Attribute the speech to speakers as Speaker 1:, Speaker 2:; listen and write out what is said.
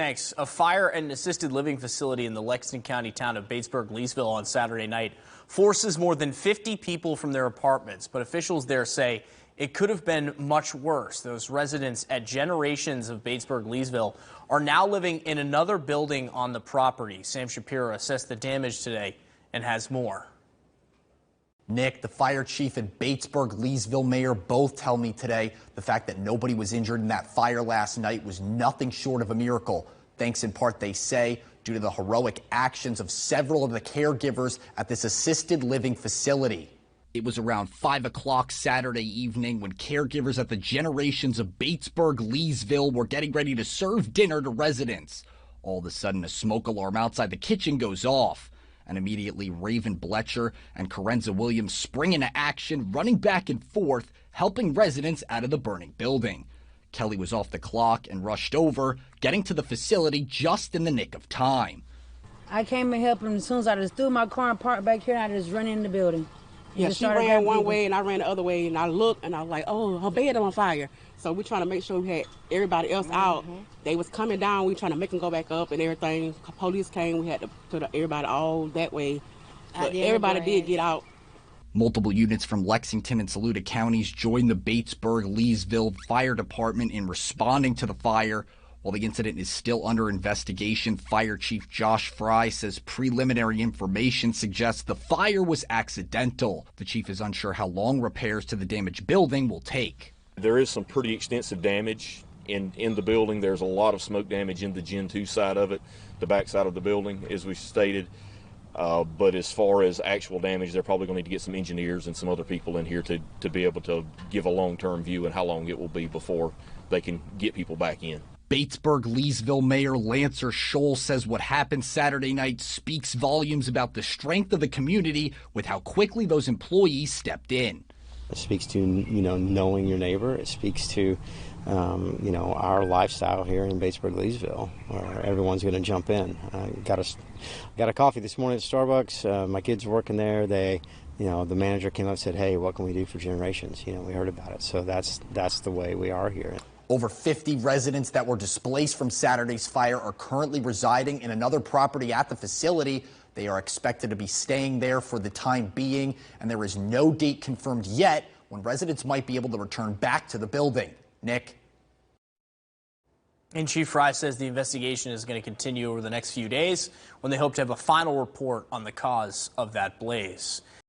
Speaker 1: Thanks. A fire at an assisted living facility in the Lexington County town of Batesburg-Leesville on Saturday night forces more than 50 people from their apartments, but officials there say it could have been much worse. Those residents at generations of Batesburg-Leesville are now living in another building on the property. Sam Shapiro assessed the damage today and has more.
Speaker 2: Nick, the fire chief and Batesburg-Leesville mayor both tell me today the fact that nobody was injured in that fire last night was nothing short of a miracle. Thanks in part, they say, due to the heroic actions of several of the caregivers at this assisted living facility. It was around 5 o'clock Saturday evening when caregivers at the generations of Batesburg-Leesville were getting ready to serve dinner to residents. All of a sudden, a smoke alarm outside the kitchen goes off. And immediately Raven Bletcher and Karenza Williams spring into action, running back and forth, helping residents out of the burning building. Kelly was off the clock and rushed over, getting to the facility just in the nick of time.
Speaker 3: I came and helped him as soon as I just threw my car and parked back here, and I just ran in the building.
Speaker 4: Yeah, she ran one way and I ran the other way, and I looked and I was like, oh, her bed on fire. So we're trying to make sure we had everybody else out. They was coming down, we trying to make them go back up and everything. Police came, we had to put everybody all that way. But everybody did get out.
Speaker 2: Multiple units from Lexington and Saluda counties joined the Batesburg-Leesville Fire Department in responding to the fire. While the incident is still under investigation, Fire Chief Josh Fry says preliminary information suggests the fire was accidental. The chief is unsure how long repairs to the damaged building will take.
Speaker 5: There is some pretty extensive damage in the building. There's a lot of smoke damage in the Gen 2 side of it, the back side of the building, as we stated. But as far as actual damage, they're probably going to need to get some engineers and some other people in here to be able to give a long-term view and how long it will be before they can get people back in.
Speaker 2: Batesburg-Leesville Mayor Lancer Scholl says what happened Saturday night speaks volumes about the strength of the community with how quickly those employees stepped in.
Speaker 6: It speaks to, knowing your neighbor. It speaks to, our lifestyle here in Batesburg-Leesville, where everyone's going to jump in. Got a coffee this morning at Starbucks. My kids are working there. The manager came up and said, hey, what can we do for generations? We heard about it. So that's the way we are here.
Speaker 2: Over 50 residents that were displaced from Saturday's fire are currently residing in another property at the facility. They are expected to be staying there for the time being, and there is no date confirmed yet when residents might be able to return back to the building. Nick?
Speaker 1: And Chief Fry says the investigation is going to continue over the next few days when they hope to have a final report on the cause of that blaze.